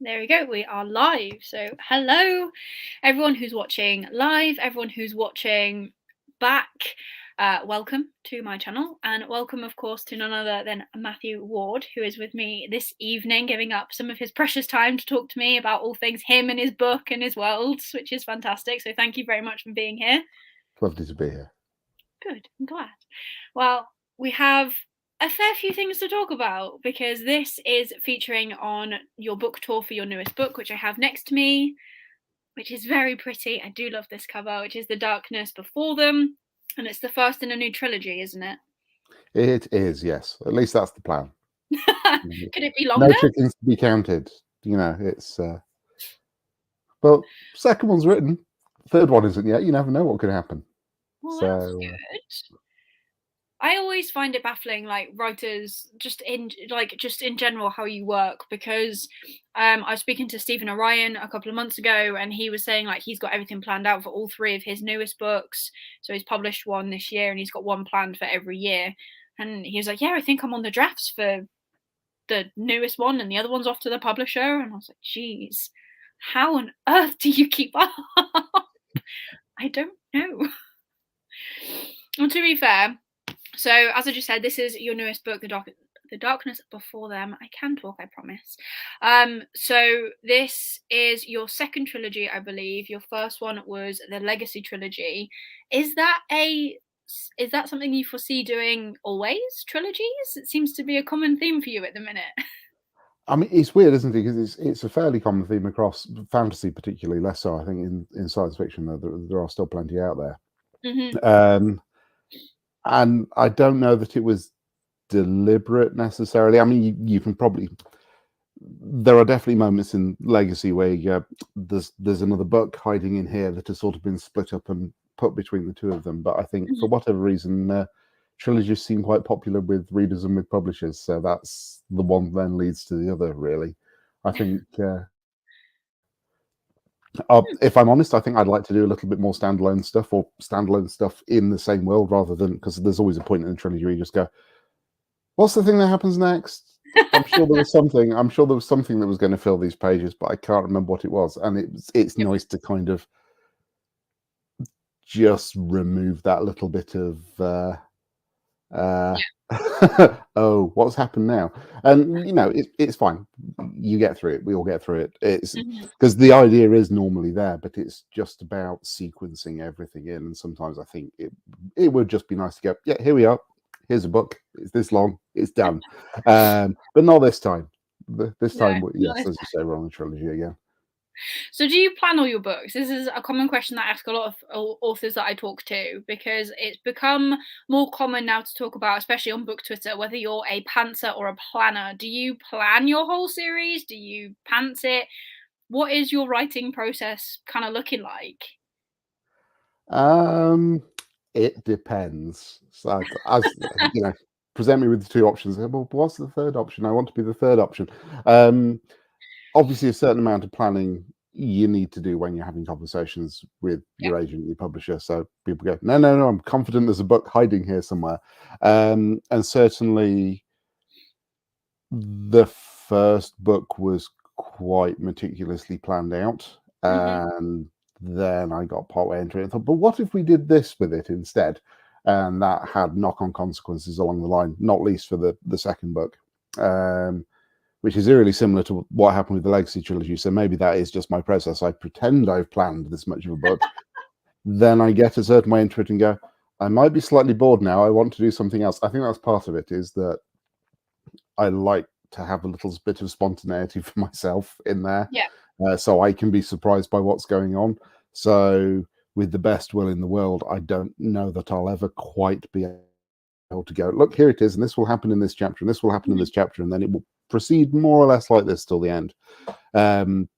There we go. We are live. So, hello, everyone who's watching live, everyone who's watching back. Welcome to my channel, and welcome, of course, to none other than Matthew Ward, who is with me this evening, giving up some of his precious time to talk to me about all things him and his book and his worlds, which is fantastic. So, thank you very much for being here. Lovely to be here. Good. I'm glad. Well, we have a fair few things to talk about because this is featuring on your book tour for your newest book, which I have next to me, which is very pretty. I do love this cover, which is The Darkness Before Them. And it's the first in a new trilogy, isn't it? It is, yes. At least that's the plan. Could it be No longer? chickens to be counted. It's well, second one's written, third one isn't yet. You never know what could happen. Well, that's So good. I always find it baffling, like writers, just in general, how you work. Because I was speaking to Stephen Orion a couple of months ago, and he was saying like he's got everything planned out for all three of his newest books. So he's published one this year, and he's got one planned for every year. And he was like, "Yeah, I think I'm on the drafts for the newest one, and the other one's off to the publisher." And I was like, "Geez, how on earth do you keep up?" I don't know. Well, to be fair, so as I just said, this is your newest book, The Darkness Before Them. I can talk, I promise. So this is your second trilogy, I believe. Your first one was the Legacy trilogy. Is that something you foresee doing always? Trilogies? It seems to be a common theme for you at the minute. I mean, it's weird, isn't it? Because it's a fairly common theme across fantasy, particularly less so. I think in science fiction, there are still plenty out there. And I don't know that it was deliberate necessarily. I mean, you can probably. There are definitely moments in Legacy where there's another book hiding in here that has sort of been split up and put between the two of them. But I think for whatever reason, trilogies seem quite popular with readers and with publishers. So that's the one then leads to the other, really. I think, if I'm honest, I think I'd like to do a little bit more standalone stuff or standalone stuff in the same world rather than, because there's always a point in the trilogy where you just go, what's the thing that happens next? I'm sure there was something. I'm sure there was something that was going to fill these pages, but I can't remember what it was. And it's nice to kind of just remove that little bit of oh, what's happened now? And it's fine. You get through it. We all get through it. It's because the idea is normally there, but it's just about sequencing everything in. And sometimes I think it would just be nice to go, yeah, here we are. Here's a book. It's this long. It's done. But not this time. This time, yes, as you say, we're on the trilogy again. So do you plan all your books? This is a common question that I ask a lot of authors that I talk to, because it's become more common now to talk about, especially on book Twitter, whether you're a pantser or a planner. Do you plan your whole series? Do you pants it? What is your writing process kind of looking like? It depends. So as present me with the two options. Well, what's the third option? I want to be the third option. Obviously, a certain amount of planning you need to do when you're having conversations with your agent, your publisher. So people go, no, I'm confident there's a book hiding here somewhere. And certainly the first book was quite meticulously planned out. And then I got partway into it and thought, but what if we did this with it instead? And that had knock-on consequences along the line, not least for the second book. Which is eerily similar to what happened with the Legacy trilogy. So maybe that is just my process. I pretend I've planned this much of a book. Then I get a certain way into it and go, I might be slightly bored now. I want to do something else. I think that's part of it, is that I like to have a little bit of spontaneity for myself in there. So I can be surprised by what's going on. So with the best will in the world, I don't know that I'll ever quite be able to go, look, here it is, and this will happen in this chapter, and this will happen in this chapter, and then it will proceed more or less like this till the end,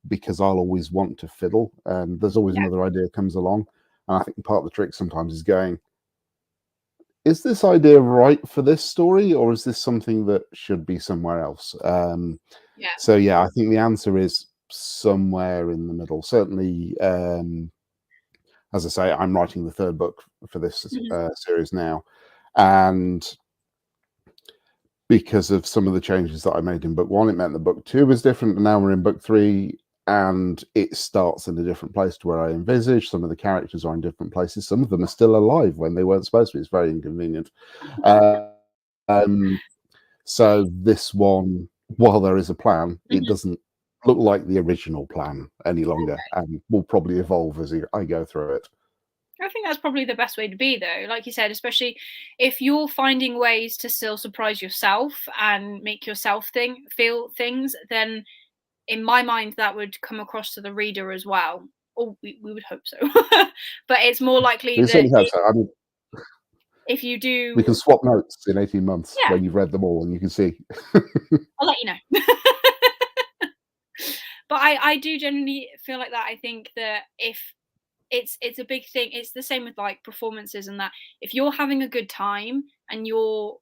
because I'll always want to fiddle, and there's always another idea comes along. And I think part of the trick sometimes is going, is this idea right for this story, or is this something that should be somewhere else? So yeah, I think the answer is somewhere in the middle. Certainly, as I say, I'm writing the third book for this series now, and because of some of the changes that I made in book 1. It meant that book 2 was different, and now we're in book 3, and it starts in a different place to where I envisaged. Some of the characters are in different places. Some of them are still alive when they weren't supposed to be. It's very inconvenient. So this one, while there is a plan, it doesn't look like the original plan any longer, and will probably evolve as I go through it. I think that's probably the best way to be, though. Like you said, especially if you're finding ways to still surprise yourself and make yourself feel things, then in my mind that would come across to the reader as well. Or we would hope so. But it's more likely We that certainly hope so. I mean, if you do, we can swap notes in 18 months yeah, when you've read them all, and you can see. I'll let you know. But I do generally feel like that. I think that if it's a big thing, it's the same with like performances and that. If you're having a good time and you're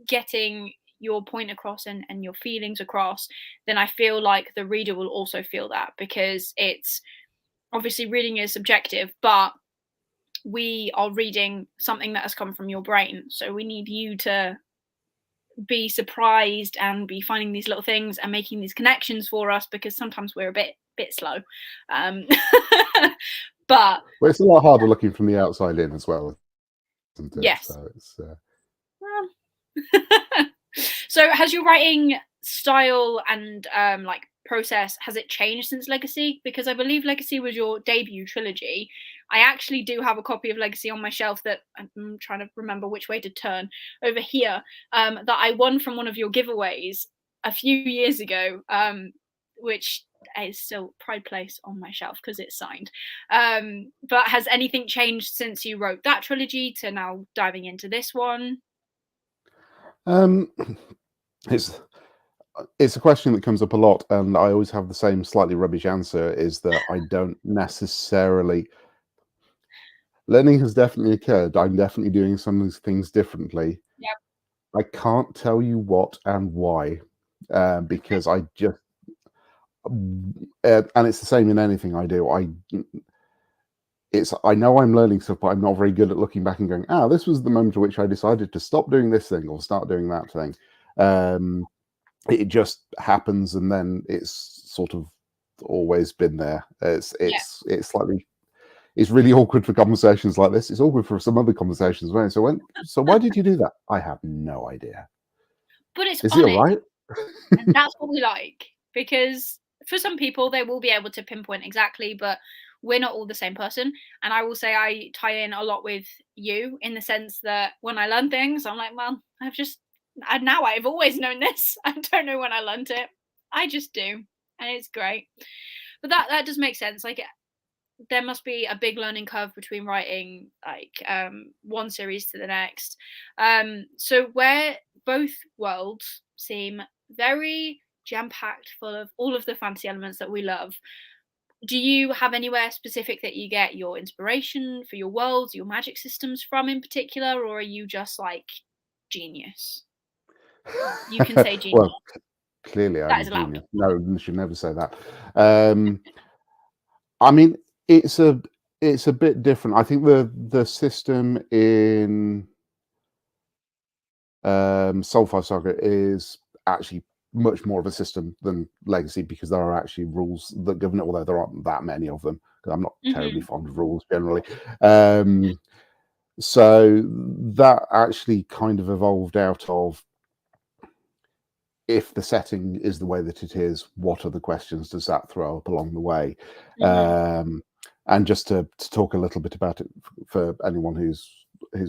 getting your point across and your feelings across, then I feel like the reader will also feel that, because it's obviously reading is subjective, but we are reading something that has come from your brain. So we need you to be surprised and be finding these little things and making these connections for us, because sometimes we're a bit slow. But well, it's a lot harder looking from the outside in as well, isn't it? yes. So it's So has your writing style and like process, has it changed since Legacy? Because I believe Legacy was your debut trilogy. I actually do have a copy of Legacy on my shelf that I'm trying to remember which way to turn over here, that I won from one of your giveaways a few years ago, which is still pride place on my shelf because it's signed. But has anything changed since you wrote that trilogy to now diving into this one? It's a question that comes up a lot, and I always have the same slightly rubbish answer, is that I don't necessarily. Learning has definitely occurred. I'm definitely doing some of these things differently. Yep. I can't tell you what and why, because I just, and it's the same in anything I do. I know I'm learning stuff, but I'm not very good at looking back and going, this was the moment at which I decided to stop doing this thing or start doing that thing. It just happens, and then it's sort of always been there. It's slightly. It's really awkward for conversations like this. It's awkward for some other conversations. So why did you do that? I have no idea. But it's Is it all right? And that's what we like, because for some people they will be able to pinpoint exactly, but we're not all the same person. And I will say I tie in a lot with you in the sense that when I learn things, I'm like, well, I've always known this. I don't know when I learned it. I just do, and it's great. But that does make sense. Like, there must be a big learning curve between writing like one series to the next. So where both worlds seem very jam-packed full of all of the fantasy elements that we love, do you have anywhere specific that you get your inspiration for your worlds, your magic systems from in particular, or are you just like genius? You can say genius. Well, clearly I'm a genius. No, you should never say that. I mean, it's a bit different. I think the system in Soulfire Saga is actually much more of a system than Legacy, because there are actually rules that govern it, although there aren't that many of them, because I'm not terribly fond of rules generally. So that actually kind of evolved out of, if the setting is the way that it is, what other questions does that throw up along the way? And just to talk a little bit about it for anyone who's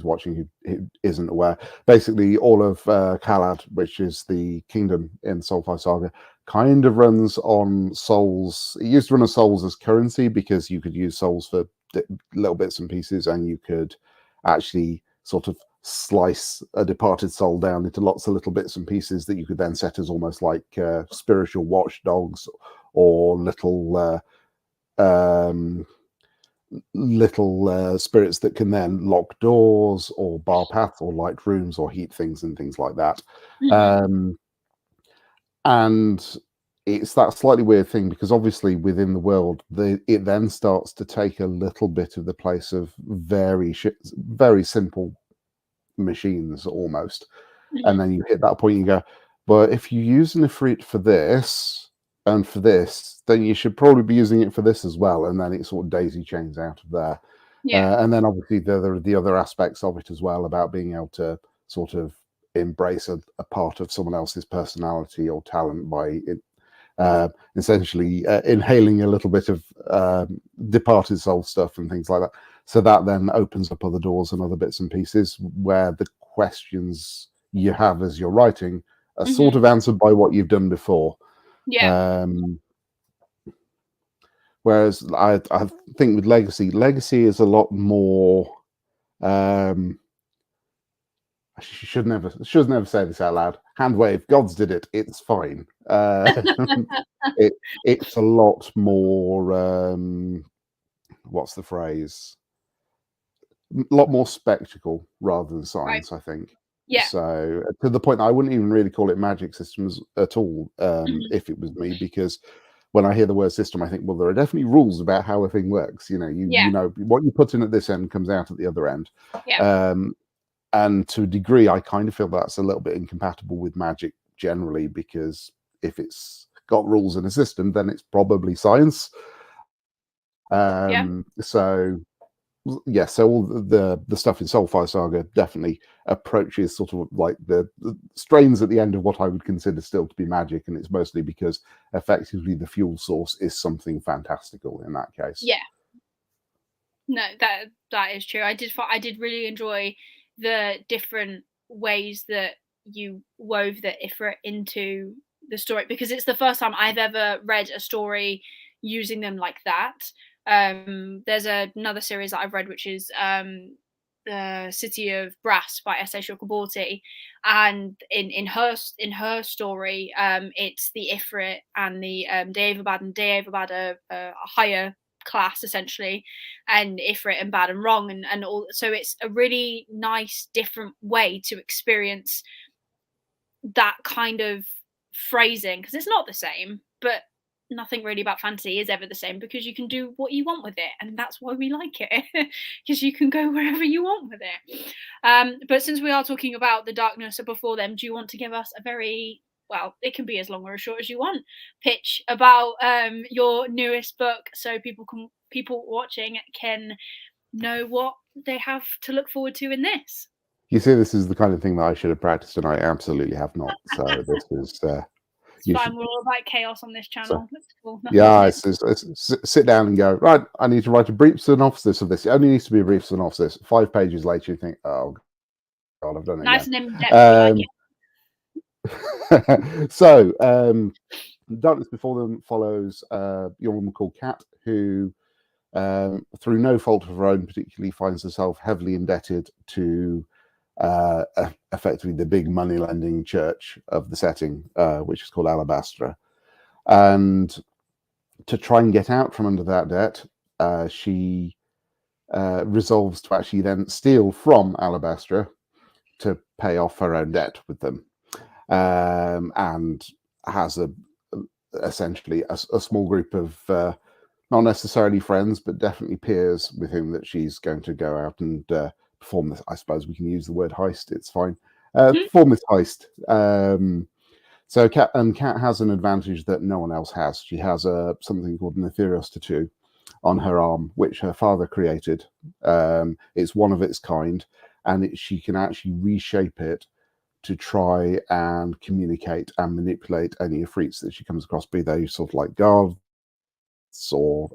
watching who isn't aware, basically all of Kalad, which is the kingdom in Soulfire Saga, kind of runs on souls. It used to run on souls as currency, because you could use souls for little bits and pieces, and you could actually sort of slice a departed soul down into lots of little bits and pieces that you could then set as almost like spiritual watchdogs, or little spirits that can then lock doors or bar paths or light rooms or heat things and things like that. And it's that slightly weird thing, because obviously within the world, it then starts to take a little bit of the place of very simple machines almost. and then you hit that point, you go, but if you use an Ifrit for this and for this, then you should probably be using it for this as well, and then it sort of daisy chains out of there. And then obviously there are the other aspects of it as well, about being able to sort of embrace a part of someone else's personality or talent by essentially inhaling a little bit of departed soul stuff and things like that. So that then opens up other doors and other bits and pieces where the questions you have as you're writing are sort of answered by what you've done before. Whereas I think with Legacy is a lot more. I should never say this out loud. Hand wave, gods did it. It's fine. It's a lot more. What's the phrase? A lot more spectacle rather than science, I think. Yeah. So to the point that I wouldn't even really call it magic systems at all, if it was me, because when I hear the word system, I think, well, there are definitely rules about how a thing works. You know what you put in at this end comes out at the other end. And to a degree, I kind of feel that's a little bit incompatible with magic generally, because if it's got rules in a system, then it's probably science. So yeah, so all the stuff in Soulfire Saga definitely approaches sort of like the strains at the end of what I would consider still to be magic, and it's mostly because effectively the fuel source is something fantastical in that case. Yeah. No, that is true. I did really enjoy the different ways that you wove the Ifrit into the story, because it's the first time I've ever read a story using them like that. There's another series that I've read, which is the City of Brass by S.A. Chakraborty, and in her story, it's the Ifrit and the Daevabad, and Daevabad are a higher class essentially, and Ifrit and bad and wrong, and all. So it's a really nice different way to experience that kind of phrasing, because it's not the same, but nothing really about fantasy is ever the same, because you can do what you want with it, and that's why we like it, because you can go wherever you want with it. But since we are talking about the darkness before them, do you want to give us a very, well, it can be as long or as short as you want, pitch about your newest book, so people watching can know what they have to look forward to in this? You see, this is the kind of thing that I should have practiced, and I absolutely have not. So this is. It's fine. We're all about chaos on this channel. So, that's cool. Yeah, it's sit down and go, right, I need to write a brief synopsis of this. It only needs to be a brief synopsis. 5 pages later, you think, oh God, I've done it nice again. and in-depth. So, Darkness Before Them follows a young woman called Kat, who, through no fault of her own, particularly finds herself heavily indebted to effectively the big money lending church of the setting, which is called Alabastra. And to try and get out from under that debt, she resolves to actually then steal from Alabastra to pay off her own debt with them, and has essentially a small group of not necessarily friends, but definitely peers with whom that she's going to go out and perform this. I suppose we can use the word heist. It's fine. Perform this heist. So Kat has an advantage that no one else has. She has something called an Aetherios tattoo on her arm, which her father created. It's one of its kind, and she can actually reshape it to try and communicate and manipulate any Ifrits that she comes across, be they sort of like guards or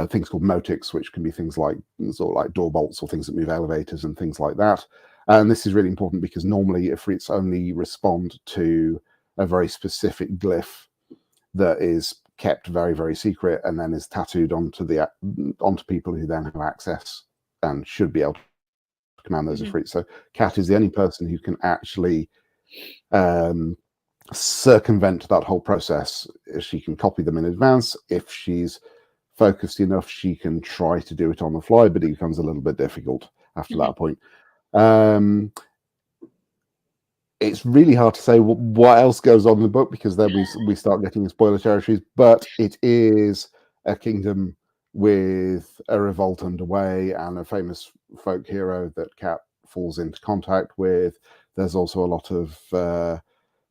things called motics, which can be things like sort of like door bolts or things that move elevators and things like that. And this is really important because normally Ifrits only respond to a very specific glyph that is kept very, very secret and then is tattooed onto people who then have access and should be able to command those Ifrits. So Kat is the only person who can actually circumvent that whole process. She can copy them in advance. If she's focused enough, she can try to do it on the fly, but it becomes a little bit difficult after that point. It's really hard to say what else goes on in the book, because then we start getting spoiler territories, but it is a kingdom with a revolt underway and a famous folk hero that Kat falls into contact with. there's also a lot of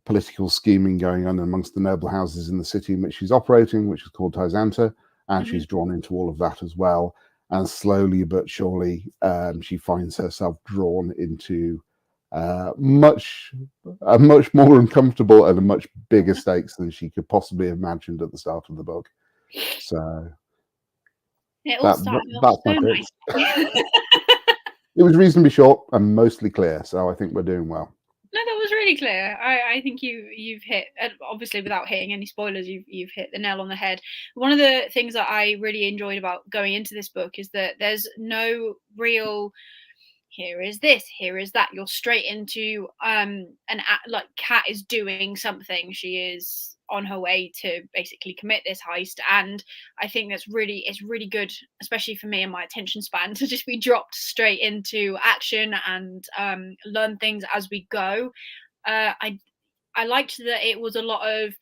political scheming going on amongst the noble houses in the city in which she's operating, which is called Tysanta, and she's drawn into all of that as well. And slowly but surely, she finds herself drawn into much more uncomfortable and a much bigger stakes than she could possibly have imagined at the start of the book. So it all started off that's so my nice. It was reasonably short and mostly clear, so I think we're doing well. No, that was really clear. I think you've hit, obviously without hitting any spoilers, you've hit the nail on the head. One of the things that I really enjoyed about going into this book is that there's no real here is this, here is that. You're straight into like Kat is doing something. She is on her way to basically commit this heist, and I think it's really good, especially for me and my attention span, to just be dropped straight into action and learn things as we go. I liked that it was a lot of,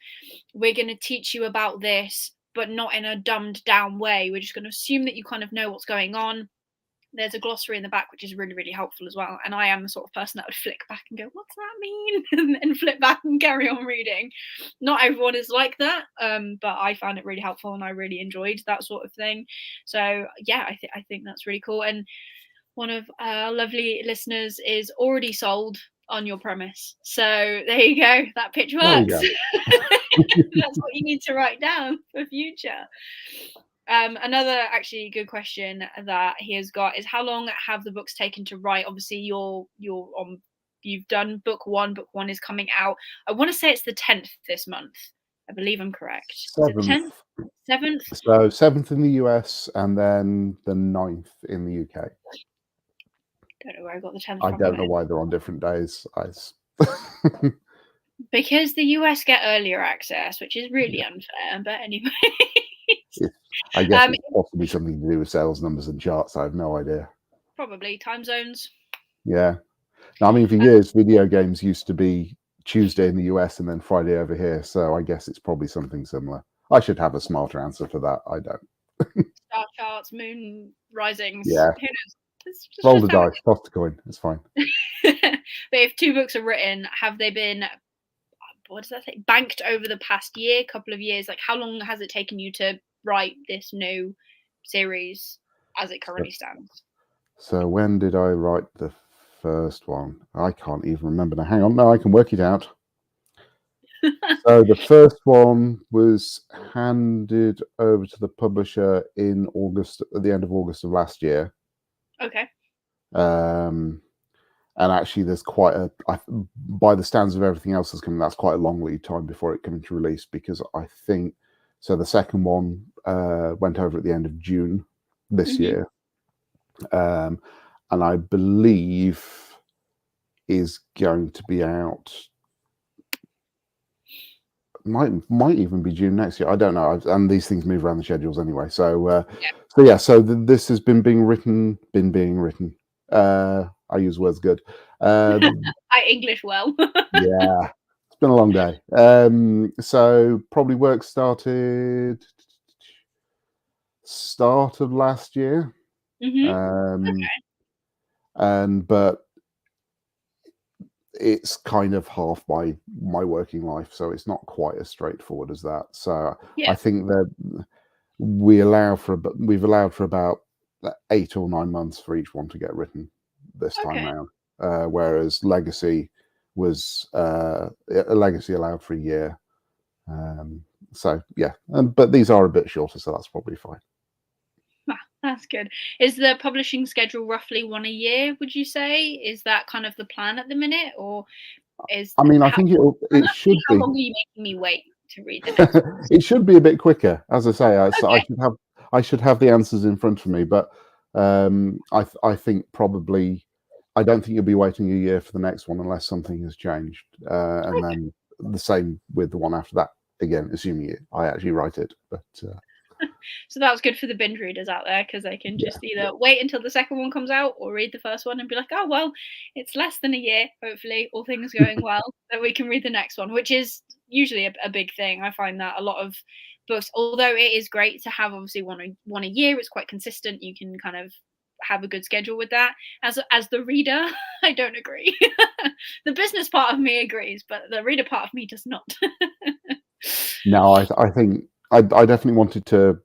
we're going to teach you about this, but not in a dumbed down way. We're just going to assume that you kind of know what's going on. There's a glossary in the back, which is really helpful as well. And I am the sort of person that would flick back and go, what's that mean? and flip back and carry on reading. Not everyone is like that, but I found it really helpful and I really enjoyed that sort of thing. So yeah, I think that's really cool. And one of our lovely listeners is already sold on your premise. So there you go. That pitch works. That's what you need to write down for future. Another actually good question that he has got is, how long have the books taken to write? Obviously you've done book one is coming out. I want to say it's the 10th this month. I believe I'm correct. 7th. 7th? So 7th in the US and then the 9th in the UK. Don't know where I got the 10th I from. don't know why they're on different days. Because the US get earlier access, which is really unfair. But anyway. I guess it's possibly something to do with sales numbers and charts. I have no idea. Probably time zones. Yeah. I mean, for years, video games used to be Tuesday in the US and then Friday over here. So I guess it's probably something similar. I should have a smarter answer for that. I don't. Star charts, moon risings. Yeah. Who knows? Roll the dice, toss the coin. It's fine. But if 2 books are written, have they been, what does that say, banked over the past year, couple of years? Like, how long has it taken you to write this new series as it currently stands? So when did I write the first one? I can't even remember now. Hang on, no, I can work it out. So the first one was handed over to the publisher in August, at the end of August of last year. Okay. And actually, there's quite by the stands of everything else that's coming, that's quite a long lead time before it comes to release, because I think so. The second one went over at the end of June this year, and I believe is going to be out. Might even be June next year. I don't know. And these things move around the schedules anyway. So So this has been being written. I use words good. I English well. Yeah, it's been a long day. So probably work started start of last year. Okay. But it's kind of half my working life, so it's not quite as straightforward as that. So I think that we've allowed for about 8 or 9 months for each one to get written this time around, whereas Legacy was Legacy allowed for a year. So yeah, but these are a bit shorter, so that's probably fine. That's good. Is the publishing schedule roughly one a year, would you say? Is that kind of the plan at the minute, or is? I mean, I think it should be. How long are you making me wait to read the next one? It should be a bit quicker, as I say. I should have the answers in front of me, but I think probably I don't think you'll be waiting a year for the next one unless something has changed, and then the same with the one after that. Again, assuming I actually write it, but. So that was good for the binge readers out there, because they can just either wait until the second one comes out or read the first one and be like, oh, well, it's less than a year, hopefully, all things going well, that we can read the next one, which is usually a big thing. I find that a lot of books, although it is great to have obviously one a year, it's quite consistent. You can kind of have a good schedule with that. As the reader, I don't agree. The business part of me agrees, but the reader part of me does not. No, I think I definitely wanted to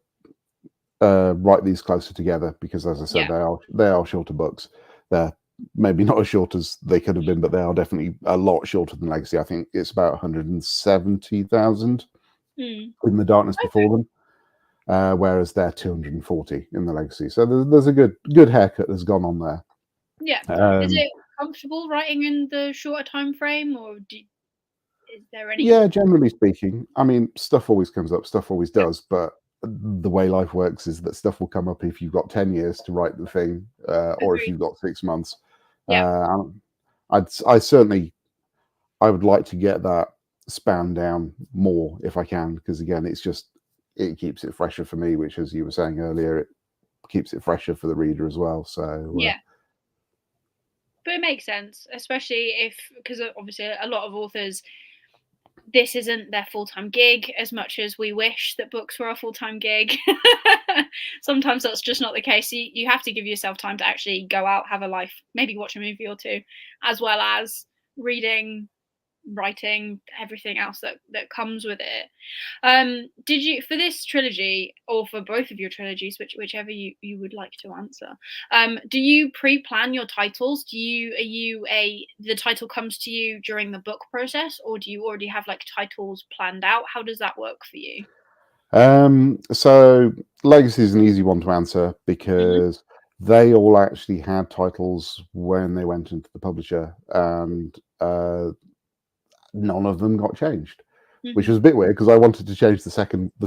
write these closer together because, as I said, Yeah. they are shorter books. They're maybe not as short as they could have been, but they are definitely a lot shorter than Legacy. I think it's about 170,000 Mm. in The Darkness Okay. Before Them, whereas they're 240 in the Legacy. So there's a good haircut that's gone on there. Yeah. Is Um, it comfortable writing in the shorter time frame, or is there any yeah, sort of generally speaking, I mean, stuff always comes up, stuff always yeah, does, but the way life works is that stuff will come up if you've got 10 years to write the thing, or if agreed. you've got 6 months. Yeah. Um, I certainly I would like to get that span down more if I can, because again, it keeps it fresher for me, which, as you were saying earlier, it keeps it fresher for the reader as well. So Yeah. But it makes sense, especially if, because obviously a lot of authors, this isn't their full-time gig as much as we wish that books were a full-time gig. Sometimes that's just not the case. You have to give yourself time to actually go out, have a life, maybe watch a movie or two, as well as reading, writing, everything else that comes with it. Did you, for this trilogy, or for both of your trilogies, whichever you would like to answer, do you pre-plan your titles? Are you a the title comes to you during the book process, or do you already have like titles planned out? How does that work for you? so Legacy is an easy one to answer Hmm. because they all actually had titles when they went into the publisher, and none of them got changed, which Hmm. was a bit weird because I wanted to change the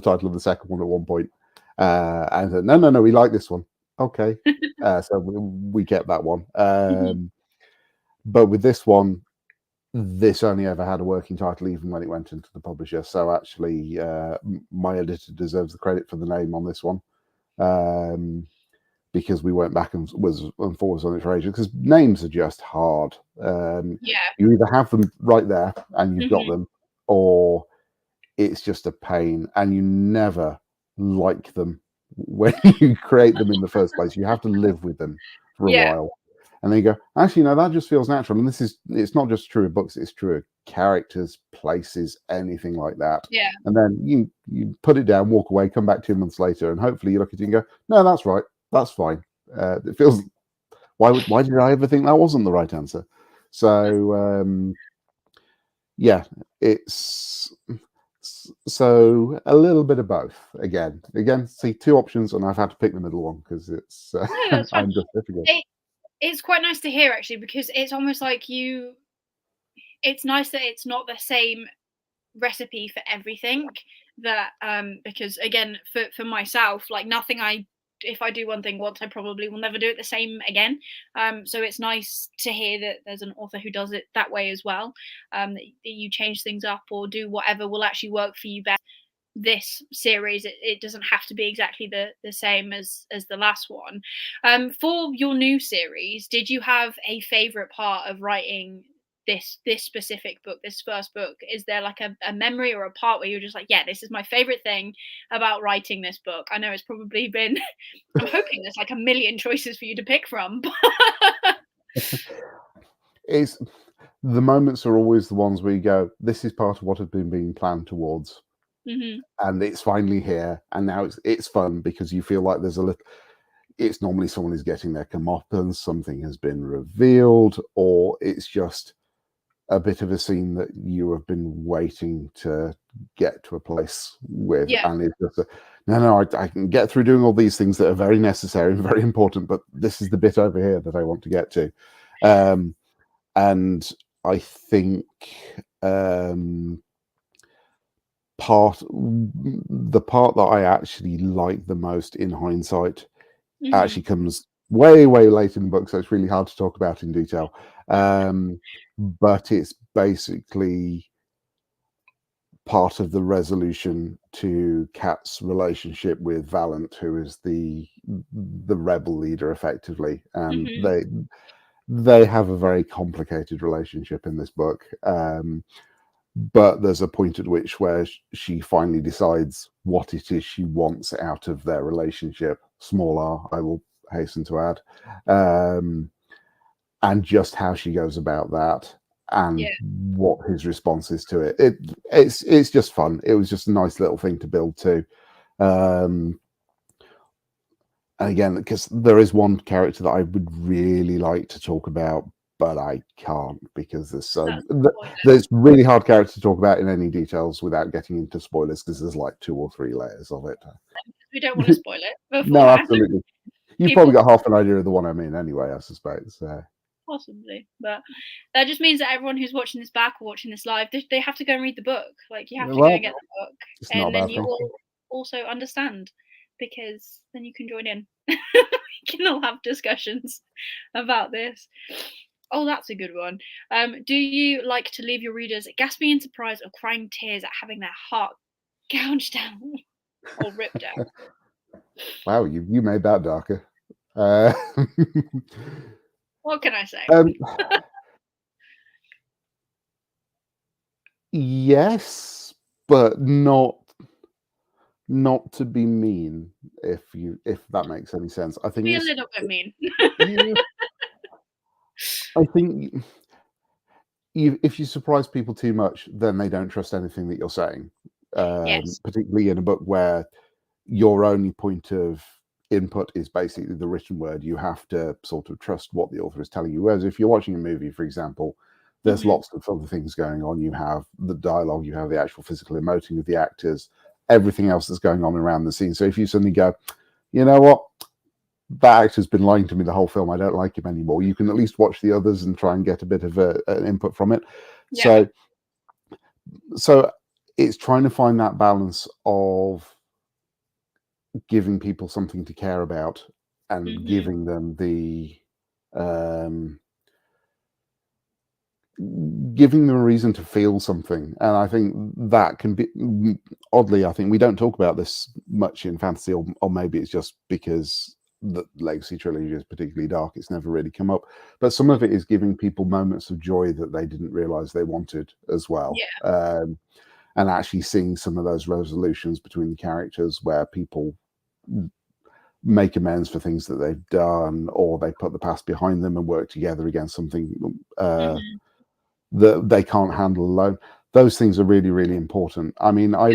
title of the second one at one point, and said, no, we like this one. Okay, so we kept that one. Hmm. But with this one, this only ever had a working title even when it went into the publisher. So actually, my editor deserves the credit for the name on this one, um, because we went back and forwards on it for ages. Because names are just hard. Yeah. You either have them right there and you've got Hmm. them, or it's just a pain, and you never like them when you create them in the first place. You have to live with them for a Yeah. while. And then you go, actually, no, that just feels natural. And it's not just true of books, it's true of characters, places, anything like that. Yeah. And then you put it down, walk away, come back 2 months later, and hopefully you look at it and go, no, that's right, that's fine. It feels, why did I ever think that wasn't the right answer? So yeah, it's so a little bit of both. Again, see, two options, and I've had to pick the middle one because it's No, that's fine. I'm just difficult. It's quite nice to hear actually, because it's almost like you. It's nice that it's not the same recipe for everything, that because again, for myself, like nothing I if I do one thing once, I probably will never do it the same again. So it's nice to hear that there's an author who does it that way as well. That you change things up or do whatever will actually work for you best. This series, it doesn't have to be exactly the same as the last one. For your new series, did you have a favorite part of writing this specific book, this first book? Is there like a memory or a part where you're just like, yeah, this is my favorite thing about writing this book? I know it's probably been I'm hoping there's like a million choices for you to pick from. It's the moments are always the ones where you go, this is part of what had been being planned towards, Hmm. and it's finally here, and now it's fun because you feel like there's a little. It's normally someone is getting their comeuppance, something has been revealed, or it's just a bit of a scene that you have been waiting to get to a place with, Yeah. and it's just no, I can get through doing all these things that are very necessary and very important, but this is the bit over here that I want to get to. And I think um, the part that I actually like the most in hindsight Hmm. actually comes way late in the book, so it's really hard to talk about in detail. But it's basically part of the resolution to Kat's relationship with Valent, who is the rebel leader, effectively, and Hmm. they have a very complicated relationship in this book. But there's a point at which where she finally decides what it is she wants out of their relationship. Small r, I will hasten to add, and just how she goes about that, and Yeah. what his response is to it. It's just fun. It was just a nice little thing to build to. And again, because there is one character that I would really like to talk about, but I can't because there's really hard character to talk about in any details without getting into spoilers, because there's like 2 or 3 layers of it. We don't want to spoil it beforehand. No, absolutely. You've probably got half an idea of the one I mean anyway, I suspect. So. Possibly, but that just means that everyone who's watching this back or watching this live, they have to go and read the book. Like, you have to go and get the book, and then you will also understand, because then you can join in. You can all have discussions about this. Oh, that's a good one. Do you like to leave your readers gasping in surprise or crying tears at having their heart gouged out or ripped out? Wow, you made that darker. What can I say? Yes, but not to be mean, if that makes any sense. I think Be a little bit mean. I think if you surprise people too much, then they don't trust anything that you're saying. Yes. Particularly in a book where your only point of input is basically the written word, you have to sort of trust what the author is telling you. Whereas if you're watching a movie, for example, there's lots of other things going on. You have the dialogue, you have the actual physical emoting of the actors, everything else that's going on around the scene. So if you suddenly go, you know what, that actor's been lying to me the whole film, I don't like him anymore, you can at least watch the others and try and get a bit of an input from it. Yeah. So it's trying to find that balance of giving people something to care about and giving them the giving them a reason to feel something. And I think that can be, oddly, I think we don't talk about this much in fantasy, or maybe it's just because the Legacy trilogy is particularly dark, it's never really come up, but some of it is giving people moments of joy that they didn't realize they wanted as well. And actually seeing some of those resolutions between the characters where people make amends for things that they've done, or they put the past behind them and work together against something that they can't handle alone. Those things are really, really important. I mean, I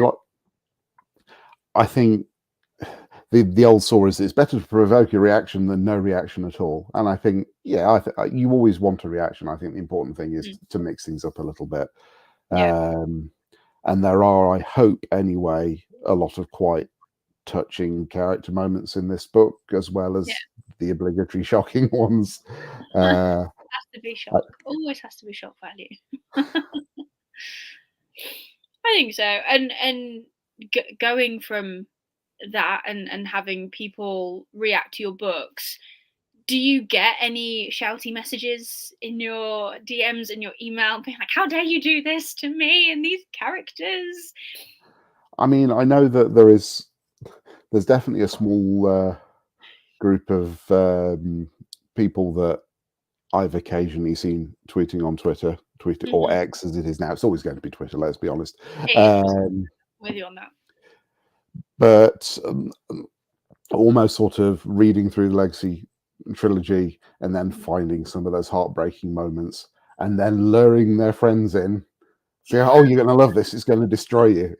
think the old saw is it's better to provoke a reaction than no reaction at all. And I think, yeah, you always want a reaction. I think the important thing is to mix things up a little bit. And there are, I hope anyway, a lot of quite touching character moments in this book, as well as the obligatory shocking ones. Has to be shock. Always has to be shock value. I think so. And going from that and having people react to your books, do you get any shouty messages in your DMs, in your email, being like, how dare you do this to me and these characters? I mean, I know that there's definitely a small group of people that I've occasionally seen tweeting on Twitter, or X as it is now. It's always going to be Twitter, let's be honest. With you on that. But almost sort of reading through the Legacy trilogy and then finding some of those heartbreaking moments and then luring their friends in, saying, oh, you're going to love this, it's going to destroy you.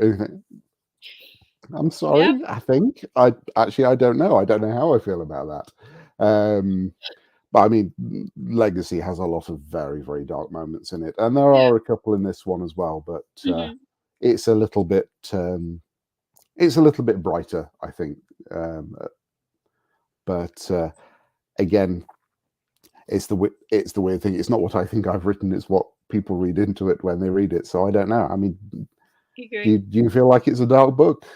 I'm sorry, I think. I don't know. I don't know how I feel about that. But I mean, Legacy has a lot of very, very dark moments in it. And there are a couple in this one as well, but it's a little bit brighter, I think. But again, it's the weird thing. It's not what I think I've written, it's what people read into it when they read it. So I don't know. I mean, do you feel like it's a dark book?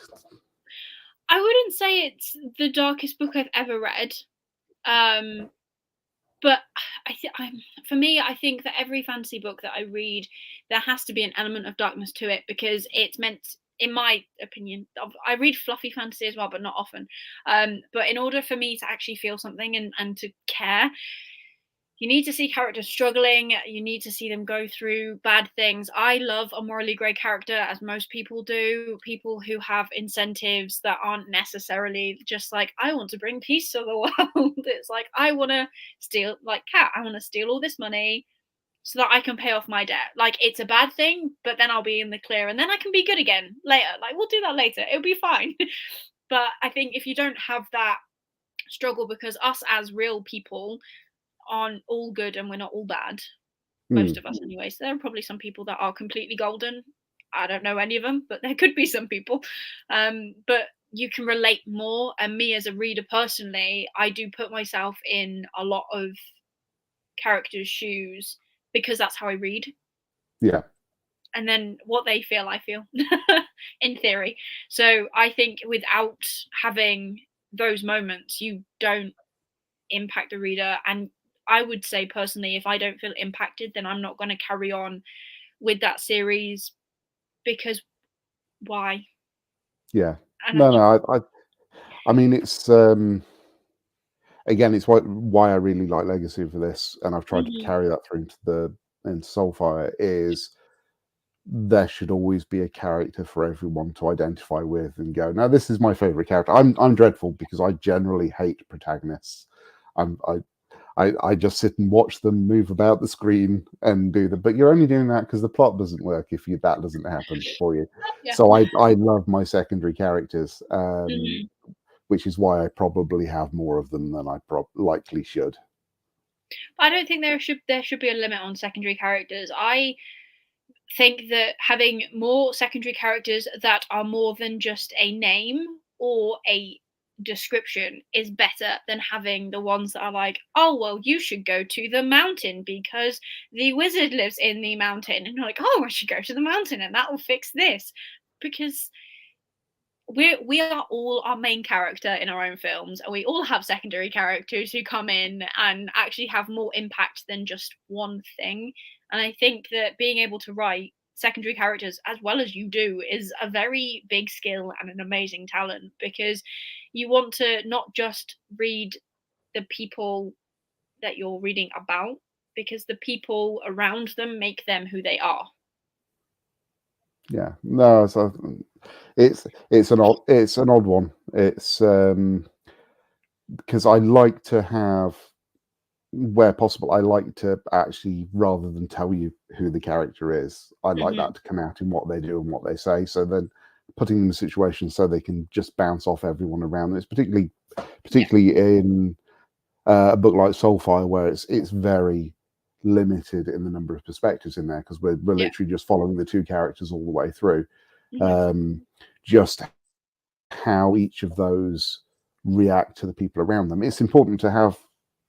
I wouldn't say it's the darkest book I've ever read, but for me, I think that every fantasy book that I read, there has to be an element of darkness to it, because it's meant, in my opinion, I read fluffy fantasy as well, but not often. But in order for me to actually feel something and to care, you need to see characters struggling. You need to see them go through bad things. I love a morally grey character, as most people do. People who have incentives that aren't necessarily just like, I want to bring peace to the world. It's like, I want to steal, like Cat, I want to steal all this money so that I can pay off my debt. Like, it's a bad thing, but then I'll be in the clear and then I can be good again later. Like, we'll do that later. It'll be fine. But I think if you don't have that struggle, because us as real people aren't all good and we're not all bad, most of us anyway. So there are probably some people that are completely golden. I don't know any of them, but there could be some people. But you can relate more. And me as a reader personally, I do put myself in a lot of characters' shoes because that's how I read. Yeah. And then what they feel, I feel, in theory. So I think without having those moments, you don't impact the reader. And I would say personally, if I don't feel impacted, then I'm not going to carry on with that series, because why? Yeah. And I mean, it's again, it's why I really like Legacy for this, and I've tried to carry that through into Soulfire, is there should always be a character for everyone to identify with and go, now this is my favorite character. I'm dreadful because I generally hate protagonists. I just sit and watch them move about the screen and do the, but you're only doing that because the plot doesn't work if that doesn't happen for you. yeah. So I love my secondary characters, Mhm. which is why I probably have more of them than I likely should. I don't think there should be a limit on secondary characters. I think that having more secondary characters that are more than just a name or a description is better than having the ones that are like, oh well, you should go to the mountain because the wizard lives in the mountain, and you're like, oh, I should go to the mountain and that will fix this. Because we are all our main character in our own films, and we all have secondary characters who come in and actually have more impact than just one thing. And I think that being able to write secondary characters as well as you do is a very big skill and an amazing talent, because you want to not just read the people that you're reading about, because the people around them make them who they are. Yeah, no, so it's an odd one. It's because I like to have, where possible, I like to actually, rather than tell you who the character is, I like that to come out in what they do and what they say. So then putting them in situations so they can just bounce off everyone around them. It's particularly in a book like Soulfire, where it's very limited in the number of perspectives in there, because we're literally just following the two characters all the way through. Just how each of those react to the people around them. It's important to have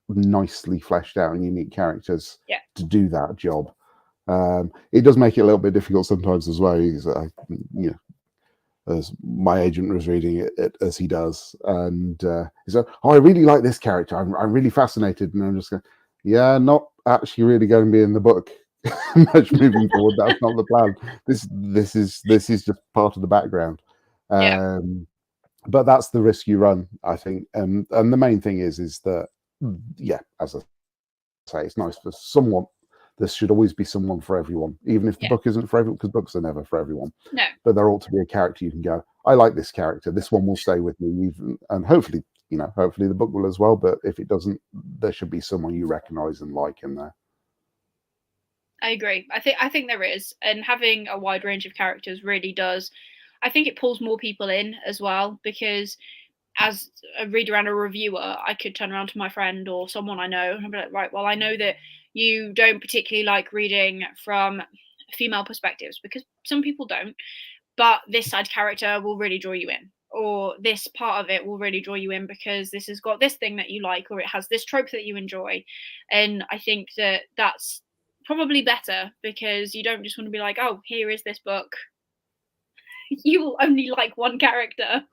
nicely fleshed out and unique characters to do that job. It does make it a little bit difficult sometimes as well. As my agent was reading it as he does, and he said, "Oh, I really like this character. I'm really fascinated." And I'm just going, "Yeah, not actually really going to be in the book much moving forward. That's not the plan. This is just part of the background." But that's the risk you run, I think. And the main thing is that, yeah, as I say, it's nice for someone. There should always be someone for everyone, even if the book isn't for everyone, because books are never for everyone. No. But there ought to be a character you can go, I like this character. This one will stay with me, even, and hopefully the book will as well. But if it doesn't, there should be someone you recognise and like in there. I agree. I think there is, and having a wide range of characters really does. I think it pulls more people in as well, because as a reader and a reviewer, I could turn around to my friend or someone I know and be like, right, well, I know that you don't particularly like reading from female perspectives, because some people don't, but this side character will really draw you in, or this part of it will really draw you in because this has got this thing that you like, or it has this trope that you enjoy. And I think that that's probably better, because you don't just want to be like, oh, here is this book. You will only like one character.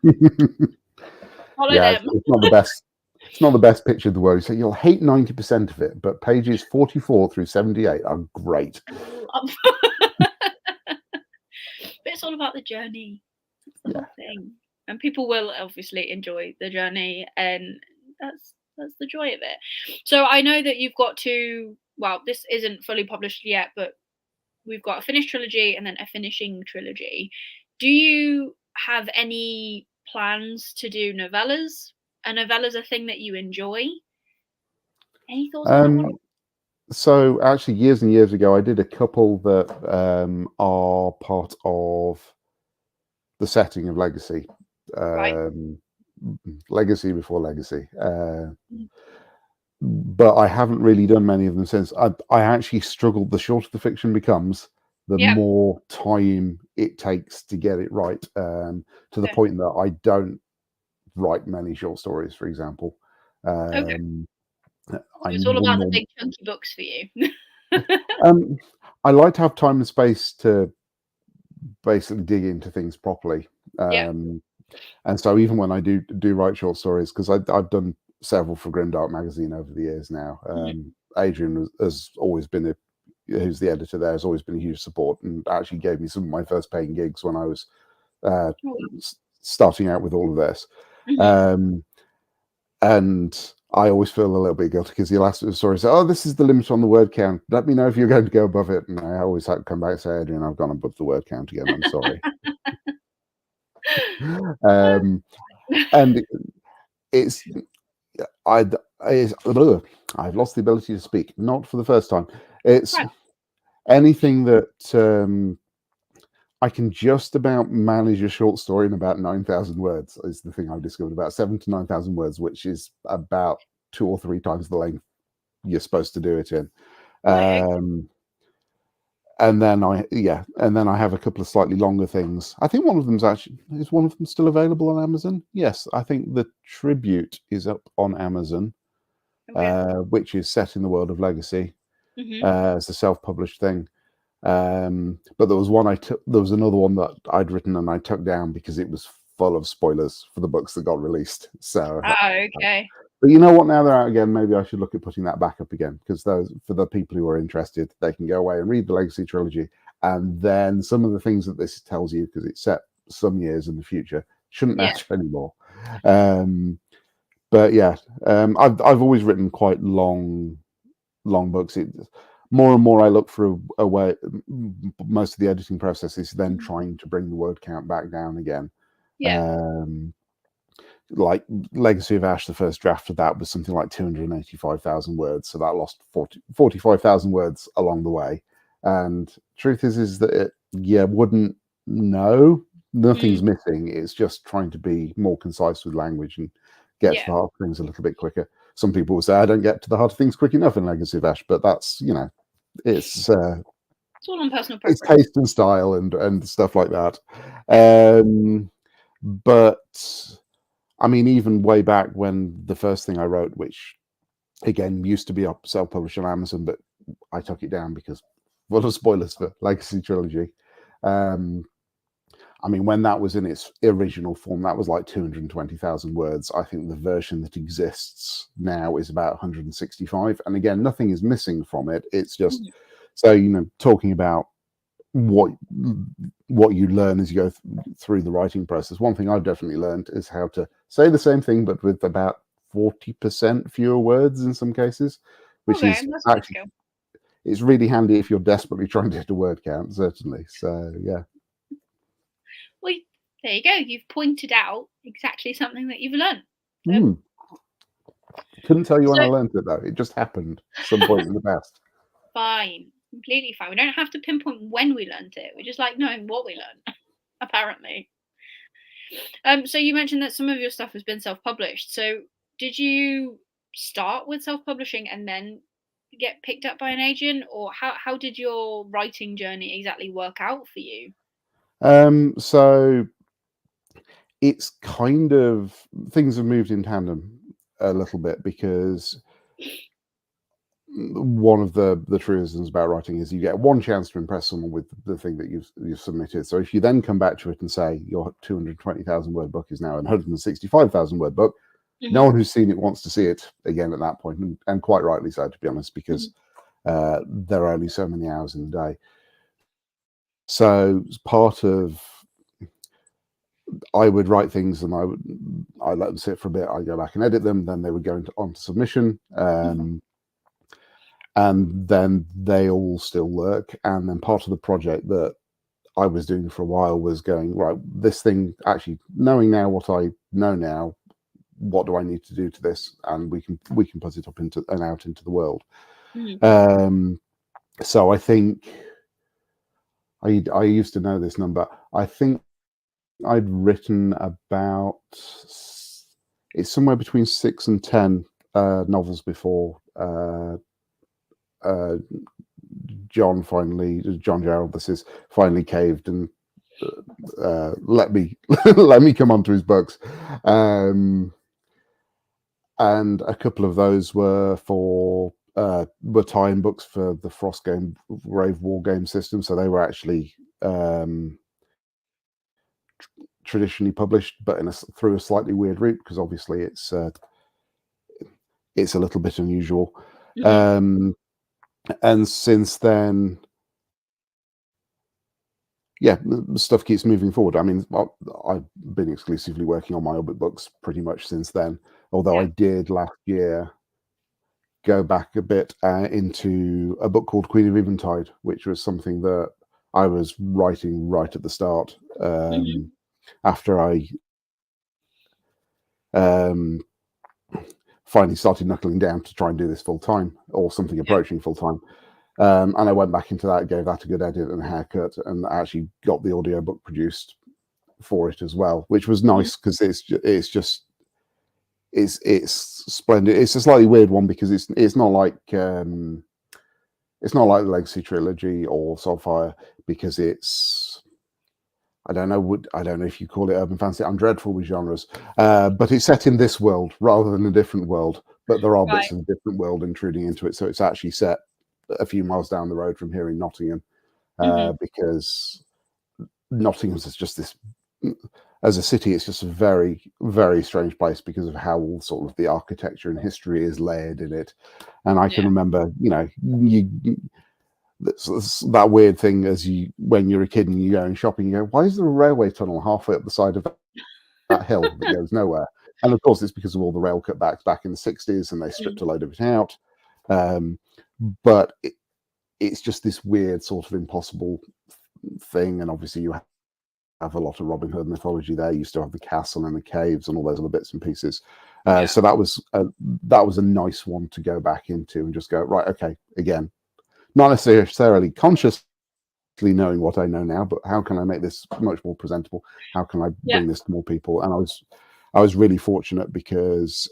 Follow them. It's not the best. It's not the best picture of the world. So you'll hate 90% of it, but pages 44 through 78 are great. But it's all about the journey. That's the whole thing. And people will obviously enjoy the journey, and that's the joy of it. So I know that you've got to, well, this isn't fully published yet, but we've got a finished trilogy and then a finishing trilogy. Do you have any plans to do novellas? Are novellas a thing that you enjoy? Any thoughts on that one? So actually, years and years ago, I did a couple that are part of the setting of Legacy, Right. Legacy before Legacy. Mm. But I haven't really done many of them since. I actually struggled. The shorter the fiction becomes, the Yeah. more time it takes to get it right. To the Okay. point that I don't write many short stories, for example. Okay. So I it's all will about the norm- big chunky books for you. um, I like to have time and space to basically dig into things properly. Yeah. And so even when I do write short stories, because I've done several for Grimdark magazine over the years now. Mhm. Adrian has always been who's the editor there, has always been a huge support, and actually gave me some of my first paying gigs when I was uh, Oh, starting out with all of this. mhm. Um, and I always feel a little bit guilty because he'll ask the story, say, "Oh, this is the limit on the word count. Let me know if you're going to go above it." And I always have to come back and say, "Adrian, I've gone above the word count again. I'm sorry." um, and it's I I've lost the ability to speak, not for the first time. It's Right. anything that I can just about manage a short story in about 9,000 words is the thing I've discovered. About 7 to 9,000 words, which is about 2 or 3 times the length you're supposed to do it in. Right. Um, and then I have a couple of slightly longer things. I think one of them's actually is one of them still available on Amazon. Yes, I think the Tribute is up on Amazon, Okay. which is set in the world of Legacy. Mhm. It's a self-published thing. But there was one there was another one that I'd written and I took down because it was full of spoilers for the books that got released. So, Oh, okay. but you know what? Now they're out again. Maybe I should look at putting that back up again because those for the people who are interested, they can go away and read the Legacy trilogy, and then some of the things that this tells you because it's set some years in the future shouldn't Yeah. matter anymore. But yeah, I've always written quite long books. More and more I look for a way. Most of the editing process is then Mhm. trying to bring the word count back down again. Yeah. Um, like Legacy of Ash, the first draft of that was something like 285,000 words, so that lost 45,000 words along the way. And truth is that wouldn't know. Mm. Nothing's missing. It's just trying to be more concise with language and get to Yeah. the heart of things a little bit quicker. Some people will say I don't get to the heart of things quick enough in Legacy of Ash, but that's it's It's all on personal it's preference. taste and style and stuff like that. But I mean, even way back when the first thing I wrote, which again used to be up self-published on Amazon, but I took it down because what are spoilers for Legacy Trilogy. Um, I mean, when that was in its original form, that was like 220,000 words. I think the version that exists now is about 165. And again, nothing is missing from it. It's just Mhm. so talking about what you learn as you go through the writing process. One thing I've definitely learned is how to say the same thing, but with about 40% fewer words in some cases, which Okay, is that's a good actually skill. it's really handy if you're desperately trying to hit a word count, certainly. So yeah. Well, there you go. You've pointed out exactly something that you've learned. So, Hmm. Couldn't tell you when I so learned it though. It just happened some point in the past. fine, completely fine. We don't have to pinpoint when we learned it. We just like knowing what we learned, apparently. So you mentioned that some of your stuff has been self-published. So did you start with self-publishing and then get picked up by an agent, or how did your writing journey exactly work out for you? So it's kind of things have moved in tandem a little bit because one of the truisms about writing is you get one chance to impress someone with the thing that you've submitted. So if you then come back to it and say your 220,000 word book is now a 165,000 word book, no Hmm. one who's seen it wants to see it again at that point, and quite rightly so, to be honest, because Hmm. there are only so many hours in the day. So part of I would write things and I let them sit for a bit. I go back and edit them. Then they would go on to submission. Hmm. And then they all still work. And then part of the project that I was doing for a while was going, right, this thing actually knowing now what I know now, what do I need to do to this? And we can put it up into and out into the world. So I think I used to know this number. I think I'd written about it's somewhere between 6 and 10 novels before John Gerald, this is, finally caved and let me let me come onto his books. And a couple of those were tie-in books for the Frostgrave war game system, so they were actually traditionally published, but through a slightly weird route, because obviously it's a little bit unusual. And since then, yeah, stuff keeps moving forward. I mean, I've been exclusively working on my Hobbit books pretty much since then, although I did last year go back a bit into a book called Queen of Eventide, which was something that I was writing right at the start, after I finally started knuckling down to try and do this full time, or something approaching full time. And I went back into that, gave that a good edit and a haircut, and actually got the audiobook produced for it as well, which was nice, because it's splendid. It's a slightly weird one, because it's not like the Legacy trilogy or Soulfire, because it's, I don't know if you call it urban fantasy. I'm dreadful with genres, but it's set in this world rather than a different world. But there are bits of a different world intruding into it, so it's actually set a few miles down the road from here in Nottingham, because Nottingham's is just this, as a city, it's just a very, very strange place because of how all sort of the architecture and history is layered in it. And I can remember, that weird thing when you're a kid and you go in shopping, you go, why is there a railway tunnel halfway up the side of that hill that goes nowhere? And of course, it's because of all the rail cutbacks back in the 60s, and they stripped a load of it out. But it's just this weird sort of impossible thing. And obviously you have a lot of Robin Hood mythology there. You still have the castle and the caves and all those other bits and pieces. So that was a nice one to go back into and just go, right, okay, again, not necessarily consciously knowing what I know now, but how can I make this much more presentable? How can I bring this to more people? And I was really fortunate, because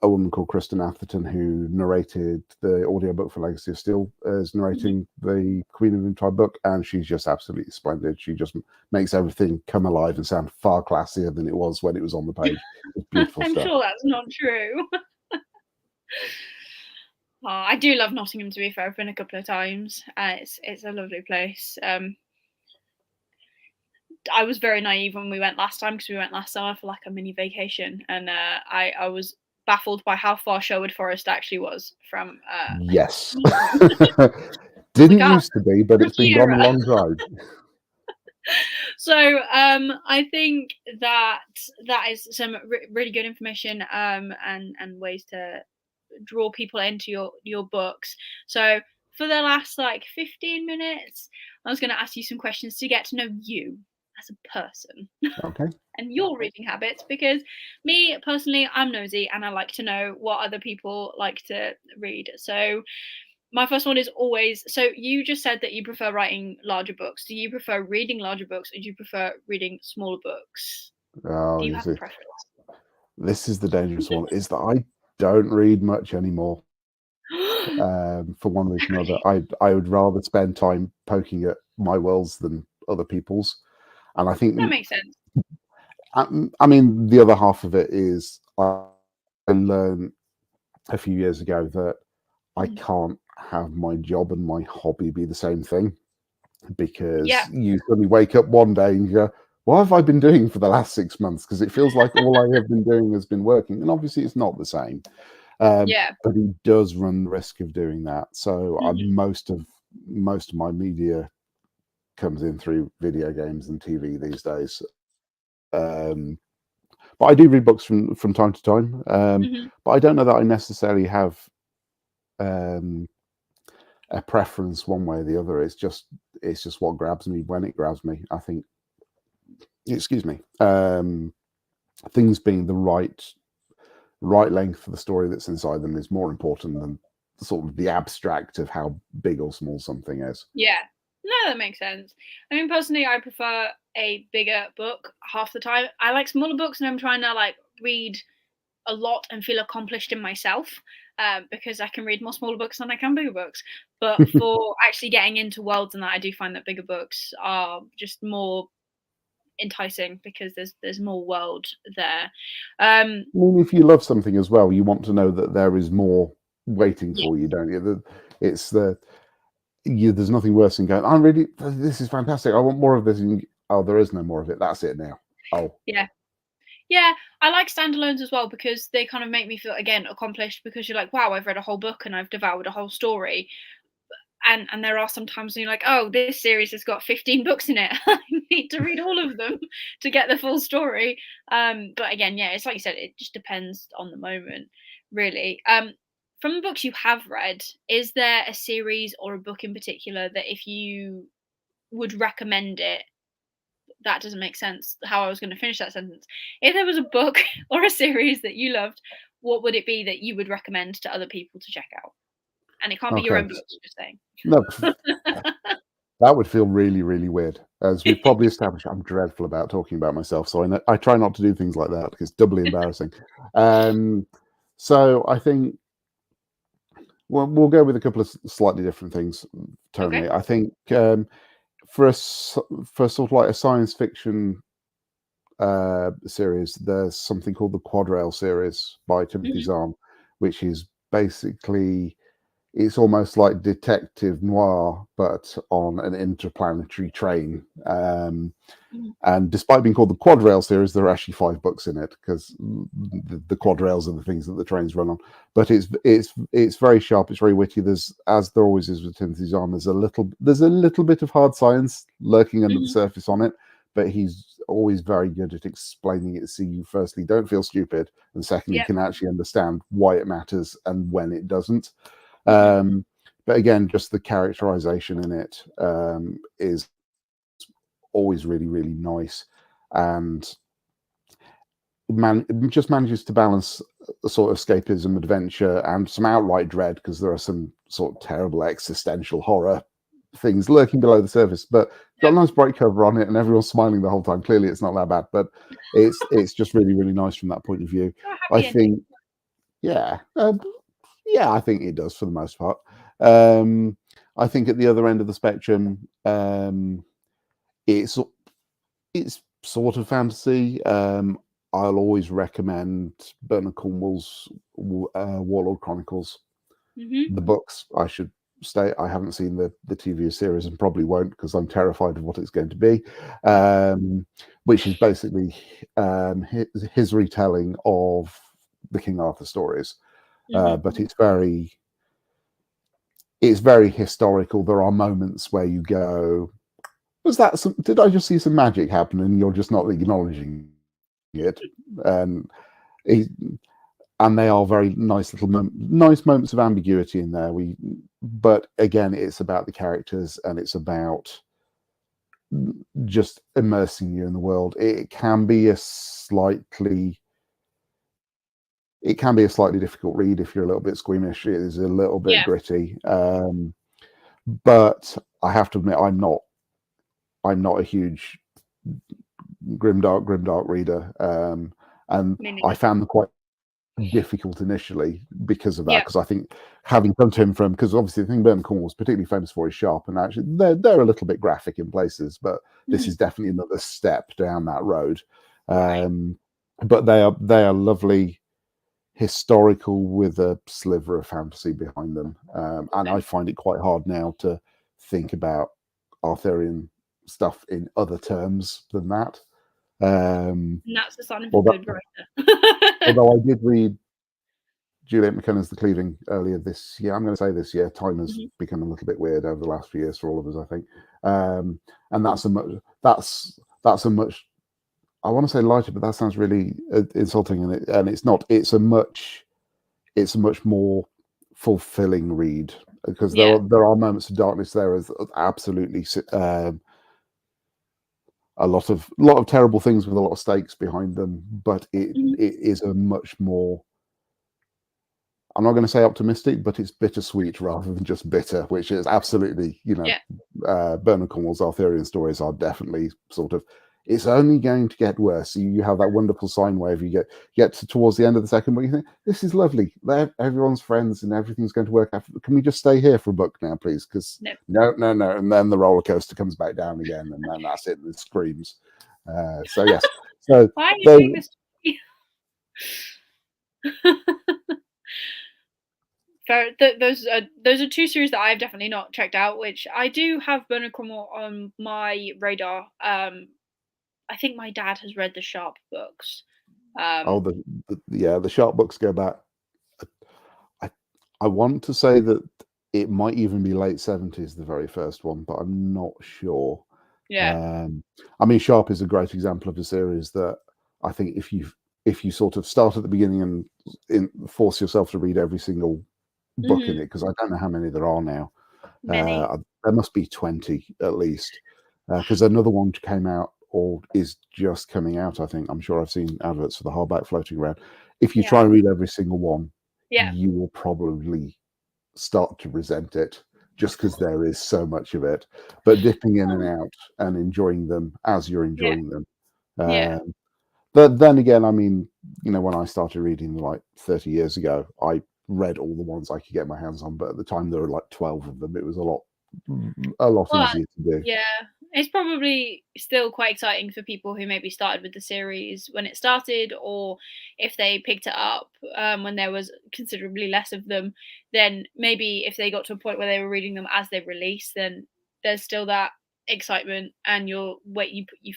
a woman called Kristen Atherton, who narrated the audiobook for Legacy of Steel, is narrating the Queen of Eventide book, and she's just absolutely splendid. She just makes everything come alive and sound far classier than it was when it was on the page. It's beautiful I'm stuff. sure that's not true. I do love Nottingham, to be fair. I've been a couple of times. It's a lovely place. I was very naive when we went last time, because we went last summer for like a mini vacation, and I was baffled by how far Sherwood Forest actually was from. Yes, didn't used to be, but it's been gone a long drive. So I think that is some really good information, and ways to draw people into your books. So for the last 15 minutes, I was going to ask you some questions to get to know you as a person. Okay. And your reading habits, because me personally, I'm nosy and I like to know what other people like to read. So my first one is always, so you just said that you prefer writing larger books. Do you prefer reading larger books, or do you prefer reading smaller books? Oh, do you have a preference? This is the dangerous one, is that I don't read much anymore. For one reason or another, I would rather spend time poking at my worlds than other people's, and I think that makes sense. I mean, the other half of it is I learned a few years ago that I can't have my job and my hobby be the same thing, because you suddenly wake up one day and you go, what have I been doing for the last 6 months? Because it feels like all I have been doing has been working, and obviously it's not the same. But he does run the risk of doing that. So most of my media comes in through video games and TV these days. But I do read books from time to time. But I don't know that I necessarily have a preference one way or the other. It's just what grabs me when it grabs me. I think, excuse me, things being the right right length for the story that's inside them is more important than sort of the abstract of how big or small something is. Yeah. No, that makes sense. I mean, personally, I prefer a bigger book half the time. I like smaller books, and I'm trying to like read a lot and feel accomplished in myself, because I can read more smaller books than I can bigger books. But for actually getting into worlds and that, I do find that bigger books are just more enticing because there's more world there. I mean, if you love something as well, you want to know that there is more waiting Yeah, for you, don't you? It's there's nothing worse than going, this is fantastic. I want more of this. And, oh, there is no more of it. That's it now. Oh, yeah. Yeah, I like standalones as well because they kind of make me feel again accomplished because you're like, wow, I've read a whole book and I've devoured a whole story. And there are some times when you're like, oh, this series has got 15 books in it. I need to read all of them to get the full story. But again, yeah, it's like you said, it just depends on the moment, really. From the books you have read, is there a series or a book in particular that if you would recommend it, that doesn't make sense how I was going to finish that sentence. If there was a book or a series that you loved, what would it be that you would recommend to other people to check out? And it can't be your okay. own books, just saying. No, that would feel really, really weird. As we've probably established, I'm dreadful about talking about myself, so I try not to do things like that because it's doubly embarrassing. So I think we'll go with a couple of slightly different things tonally. Okay. I think for sort of like a science fiction series, there's something called the Quadrail series by Timothy Mhm. Zahn, which is basically it's almost like detective noir, but on an interplanetary train. Mhm. And despite being called the Quadrail series, there are actually 5 books in it because the quadrails are the things that the trains run on. But it's very sharp. It's very witty. There's, as there always is with Timothy Zahn, there's a little bit of hard science lurking under the Mhm. surface on it. But he's always very good at explaining it so you firstly don't feel stupid, and secondly Yeah. can actually understand why it matters and when it doesn't. Mhm. But again, just the characterization in it is always really, really nice, and it just manages to balance a sort of escapism, adventure, and some outright dread because there are some sort of terrible existential horror things lurking below the surface. But got a Yeah. nice bright cover on it, and everyone's smiling the whole time. Clearly, it's not that bad, but it's just really, really nice from that point of view. Oh, I happy ending. think, yeah, yeah, I think it does for the most part. Um, I think at the other end of the spectrum, it's it's sort of fantasy. I'll always recommend Bernard Cornwell's Warlord Chronicles. Mhm. The books, I should state, I haven't seen the TV series and probably won't because I'm terrified of what it's going to be. Which is basically his retelling of the King Arthur stories. Mhm. But it's very historical. There are moments where you go, did I just see some magic happen and you're just not acknowledging it? And he, and they are very nice little nice moments of ambiguity in there. But again, it's about the characters and it's about just immersing you in the world. It can be a slightly difficult read if you're a little bit squeamish. It is a little bit Yeah. gritty, but I have to admit, I'm not a huge grimdark reader, and Me I neither. found them quite difficult initially because of that. Yeah. Because I think having come to him because obviously the thing Bernard Cornwell was particularly famous for is sharp, and actually they're a little bit graphic in places, but this Mhm. is definitely another step down that road. Right. But they are lovely, historical with a sliver of fantasy behind them, and I Okay. find it quite hard now to think about Arthurian stuff in other terms than that. Um, And that's the sign of a although, good writer. although I did read Juliet McKennon's The Cleaving earlier this year. I'm going to say this year. Time has Mhm. become a little bit weird over the last few years for all of us, I think. And that's a much. I want to say lighter, but that sounds really insulting, and it's not. It's a much more fulfilling read because there Yeah. are there are moments of darkness. There is absolutely a lot of terrible things with a lot of stakes behind them, but it Mhm. it is a much more I'm not going to say optimistic, but it's bittersweet rather than just bitter, which is absolutely, Bernard Cornwell's Arthurian stories are definitely sort of, it's only going to get worse. You have that wonderful sine wave. You get towards the end of the second book, you think, this is lovely. Everyone's friends and everything's going to work out. Can we just stay here for a book now, please? Because no. And then the roller coaster comes back down again, and then that's it, and it screams. So, yes. So, why are you doing this? Those are two series that I've definitely not checked out, which I do have Bernard Cornwell on my radar. I think my dad has read the Sharpe books. The Sharpe books go back. I want to say that it might even be late 70s, the very first one, but I'm not sure. Yeah. I mean, Sharpe is a great example of a series that I think if you sort of start at the beginning and force yourself to read every single book in it, because I don't know how many there are now. There must be 20 at least, because another one came out or is just coming out. I think I'm sure I've seen adverts for the hardback floating around. If you try and read every single one, you will probably start to resent it, just because there is so much of it. But dipping in and out and enjoying them as you're enjoying them. But then again, I mean, when I started reading like 30 years ago, I read all the ones I could get my hands on, but at the time there were like 12 of them. It was a lot easier to do. Yeah, it's probably still quite exciting for people who maybe started with the series when it started, or if they picked it up when there was considerably less of them. Then maybe if they got to a point where they were reading them as they released, then there's still that excitement, and you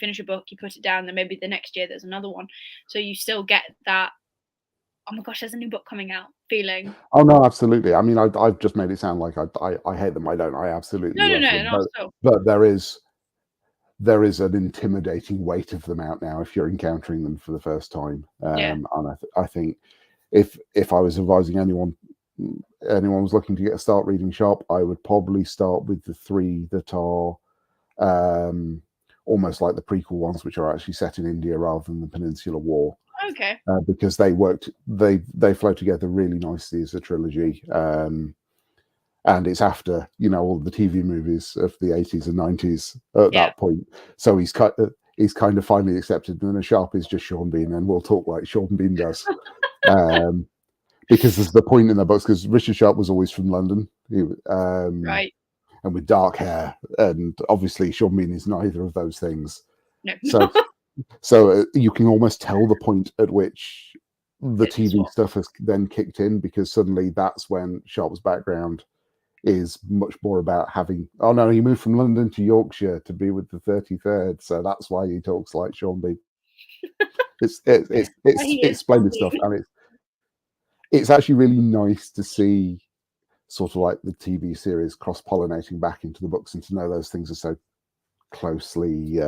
finish a book, you put it down, then maybe the next year there's another one, so you still get that, oh my gosh, there's a new book coming out feeling. Oh no, absolutely. I mean, I've just made it sound like I hate them. I don't. I absolutely love them. Not so. But there is an intimidating weight of them out now if you're encountering them for the first time. And I think if I was advising anyone was looking to get a start reading Sharpe, I would probably start with the 3 that are almost like the prequel ones, which are actually set in India rather than the Peninsular War. Okay. Because they flow together really nicely as a trilogy. And it's after all the TV movies of the 80s and 90s at that point. So he's kind of finally accepted. And the Sharpe is just Sean Bean, and we'll talk like Sean Bean does. Because there's the point in the books, because Richard Sharpe was always from London, right, and with dark hair, and obviously Sean Bean is neither of those things. No. So you can almost tell the point at which the TV stuff has then kicked in, because suddenly that's when Sharpe's background is much more about having, oh no, he moved from London to Yorkshire to be with the 33rd, so that's why he talks like Sean Bean. It's splendid stuff, and it's actually really nice to see sort of like the TV series cross-pollinating back into the books, and to know those things are so closely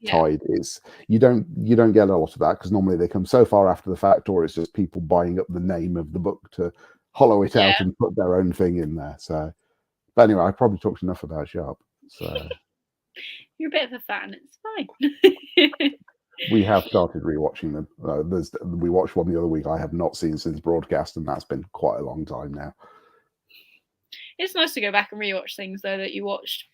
tied. It's you don't get a lot of that, because normally they come so far after the fact, or it's just people buying up the name of the book to hollow it out and put their own thing in there. So, but anyway, I probably talked enough about Sharpe. So you're a bit of a fan. It's fine. We have started rewatching them. We watched one the other week I have not seen since broadcast, and that's been quite a long time now. It's nice to go back and rewatch things though that you watched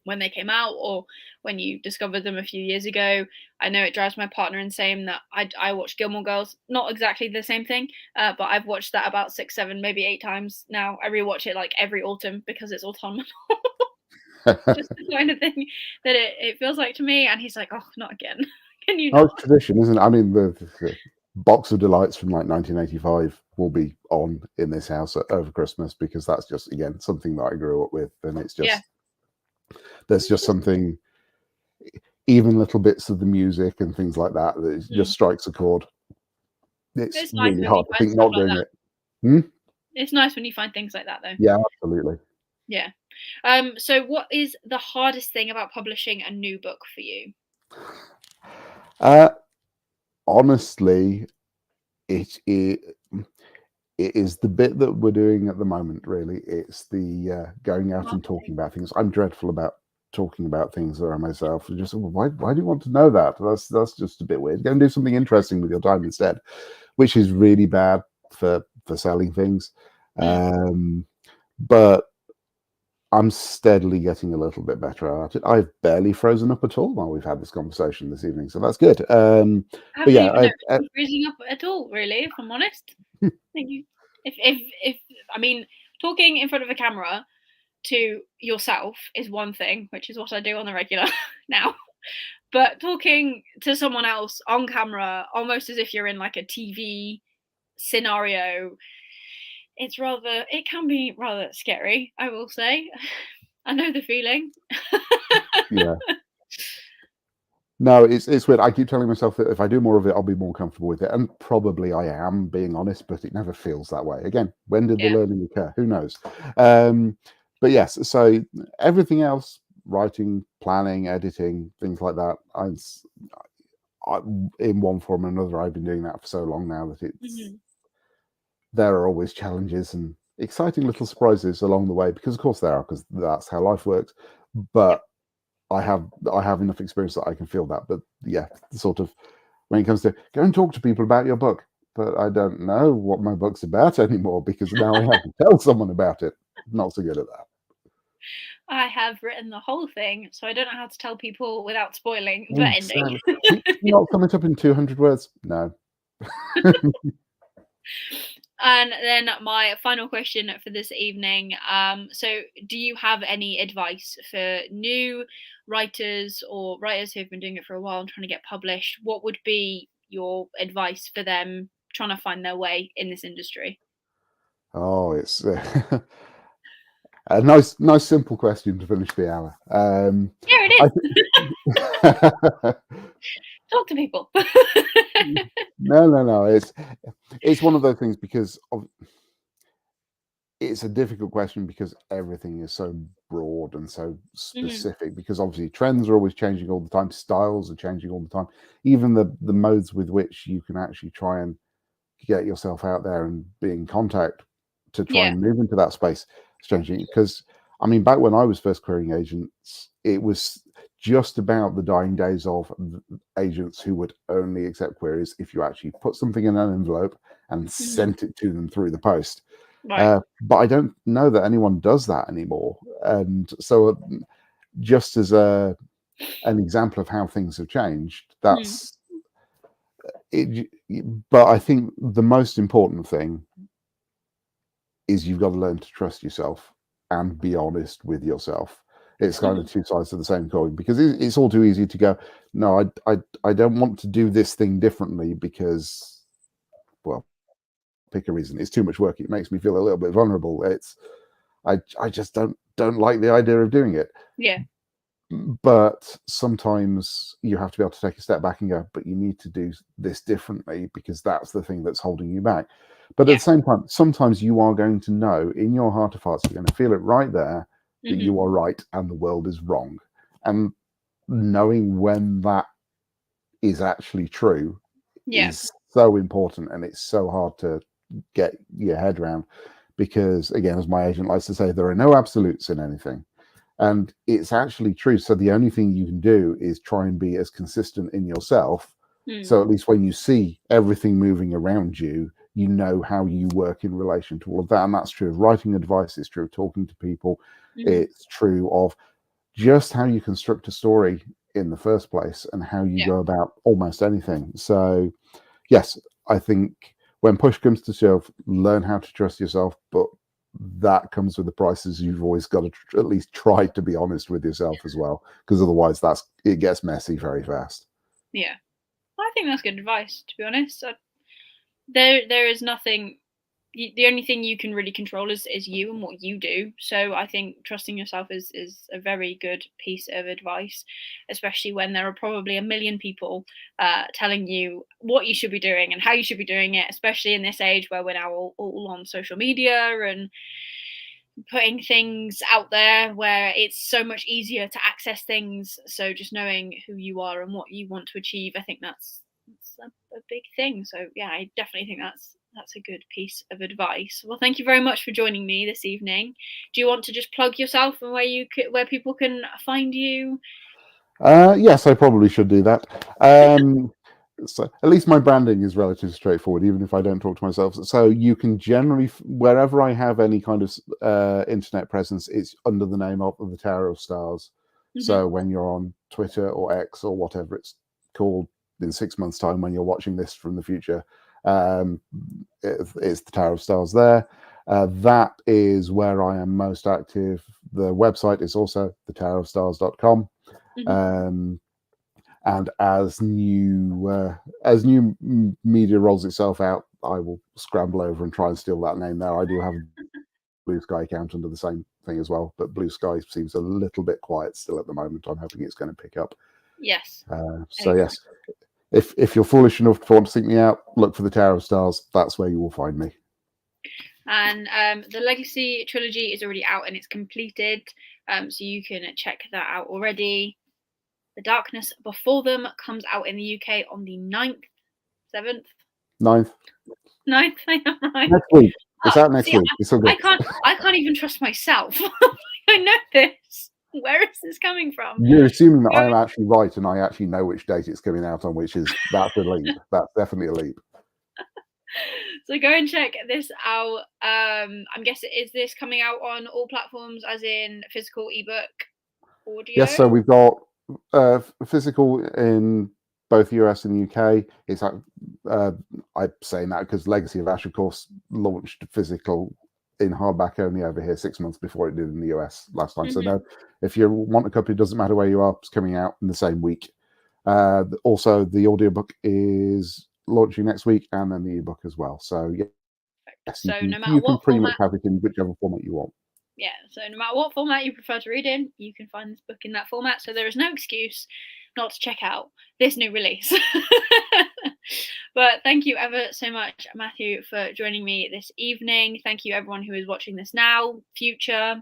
when they came out, or when you discovered them a few years ago. I know it drives my partner insane that I watched Gilmore Girls, not exactly the same thing, but I've watched that about 6, 7, maybe 8 times now. I rewatch it like every autumn because it's autumnal. Just the kind of thing that it feels like to me, and he's like, oh, not again. Can you not? It's tradition, isn't it? I mean, the Box of Delights from like 1985 will be on in this house over Christmas, because that's just, again, something that I grew up with, and it's just there's just something, even little bits of the music and things like that, that just strikes a chord. It's nice, really hard to think not doing it. It's nice when you find things like that, though. Yeah, absolutely. Yeah. So what is the hardest thing about publishing a new book for you? Honestly, it is the bit that we're doing at the moment, really. It's the going out and talking about things. I'm dreadful about talking about things that are myself. Just, why do you want to know that? That's just a bit weird. Go and do something interesting with your time instead, which is really bad for for selling things. But I'm steadily getting a little bit better at it. I've barely frozen up at all while we've had this conversation this evening, so that's good. I But haven't yeah, even noticed you freezing up at all, really, if I'm honest. Thank you. If I mean, talking in front of a camera to yourself is one thing, which is what I do on the regular now. But talking to someone else on camera, almost as if you're in like a TV scenario, it can be rather scary, I will say. I know the feeling. yeah. No, it's weird. I keep telling myself that if I do more of it, I'll be more comfortable with it, and probably I am, being honest. But it never feels that way. Again, when did the Yeah. learning occur? Who knows? But yes, so everything else, writing, planning, editing, things like that, in one form or another, I've been doing that for so long now that it's there are always challenges and exciting little surprises along the way, because of course there are, because that's how life works. But I have enough experience that I can feel that. But yeah, sort of when it comes to go and talk to people about your book, but I don't know what my book's about anymore because now I have to tell someone about it. Not so good at that. I have written the whole thing, so I don't know how to tell people without spoiling the ending. Can you not sum it up in 200 words? No. And then my final question for this evening. So do you have any advice for new writers or writers who've been doing it for a while and trying to get published? What would be your advice for them trying to find their way in this industry? Oh, it's a nice, simple question to finish the hour. Here it is. Talk to people. No. It's one of those things because it's a difficult question because everything is so broad and so specific. Because obviously trends are always changing all the time, styles are changing all the time. Even the modes with which you can actually try and get yourself out there and be in contact to try and move into that space is changing. Because I mean, back when I was first querying agents, it was just about the dying days of agents who would only accept queries if you actually put something in an envelope and sent it to them through the post. Right. But I don't know that anyone does that anymore. And so, just as an example of how things have changed, that's it. But I think the most important thing is you've got to learn to trust yourself and be honest with yourself. It's kind of two sides of the same coin, because it's all too easy to go, no, I don't want to do this thing differently because, well, pick a reason. It's too much work. It makes me feel a little bit vulnerable. I just don't like the idea of doing it. Yeah. But sometimes you have to be able to take a step back and go, but you need to do this differently because that's the thing that's holding you back. But at the same time, sometimes you are going to know in your heart of hearts, you're going to feel it right there that you are right and the world is wrong. And knowing when that is actually true is so important, and it's so hard to get your head around, because again, as my agent likes to say, there are no absolutes in anything. And it's actually true. So the only thing you can do is try and be as consistent in yourself. So at least when you see everything moving around you, you know how you work in relation to all of that. And that's true of writing advice. It's true of talking to people. It's true of just how you construct a story in the first place and how you go about almost anything. So yes, I think when push comes to shove, learn how to trust yourself, but that comes with the prices. You've always got to at least try to be honest with yourself as well, because otherwise it gets messy very fast. Yeah, I think that's good advice, to be honest. There is nothing. The only thing you can really control is you and what you do. So I think trusting yourself is a very good piece of advice, especially when there are probably a million people telling you what you should be doing and how you should be doing it, especially in this age where we're now all on social media and putting things out there where it's so much easier to access things. So just knowing who you are and what you want to achieve, I think that's a big thing. So yeah, I definitely think that's a good piece of advice. Well, thank you very much for joining me this evening. Do you want to just plug yourself and where people can find you? Yes, I probably should do that. So at least my branding is relatively straightforward, even if I don't talk to myself. So you can generally, wherever I have any kind of internet presence, it's under the name of the Tower of Stars. So when you're on Twitter or X or whatever it's called in 6 months' time, when you're watching this from the future, it's the Tower of Stars there. That is where I am most active. The website is also thetowerofstars.com. And as new media rolls itself out, I will scramble over and try and steal that name there. I do have a Blue Sky account under the same thing as well, but Blue Sky seems a little bit quiet still at the moment. I'm hoping it's going to pick up. Yes. So yes, if you're foolish enough to want to seek me out, look for the Tower of Stars. That's where you will find me. And the Legacy trilogy is already out and it's completed, so you can check that out already. The Darkness Before Them comes out in the UK on the 9th, 7th? 9th. 9th, I am right. Next week. It's out next week. It's all good. I can't even trust myself. I know this. Where is this coming from? You're assuming that I am actually right and I actually know which date it's coming out on, that's a leap. That's definitely a leap. So go and check this out. I'm guessing, is this coming out on all platforms, as in physical, ebook, audio? Yes, so we've got physical in both US and UK. It's I'm saying that because Legacy of Ash, of course, launched physical in hardback only over here 6 months before it did in the US last time. So no, if you want a copy, it doesn't matter where you are, it's coming out in the same week. Also, the audiobook is launching next week, and then the ebook as well. So yeah, so you no matter what can pretty format, much have it in whichever format you want. Yeah, so no matter what format you prefer to read in, you can find this book in that format. So there is no excuse not to check out this new release. But thank you ever so much, Matthew, for joining me this evening. Thank you, everyone who is watching this now, future,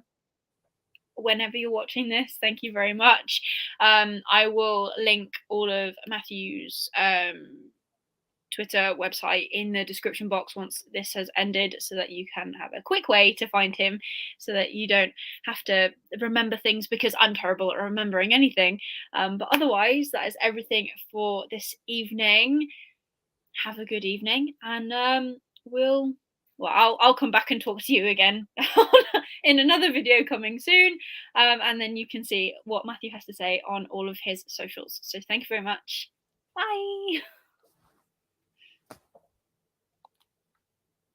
whenever you're watching this. Thank you very much. I will link all of Matthew's Twitter website in the description box once this has ended, so that you can have a quick way to find him, so that you don't have to remember things, because I'm terrible at remembering anything. But otherwise, that is everything for this evening. Have a good evening, and I'll come back and talk to you again in another video coming soon, and then you can see what Matthew has to say on all of his socials. So thank you very much. Bye.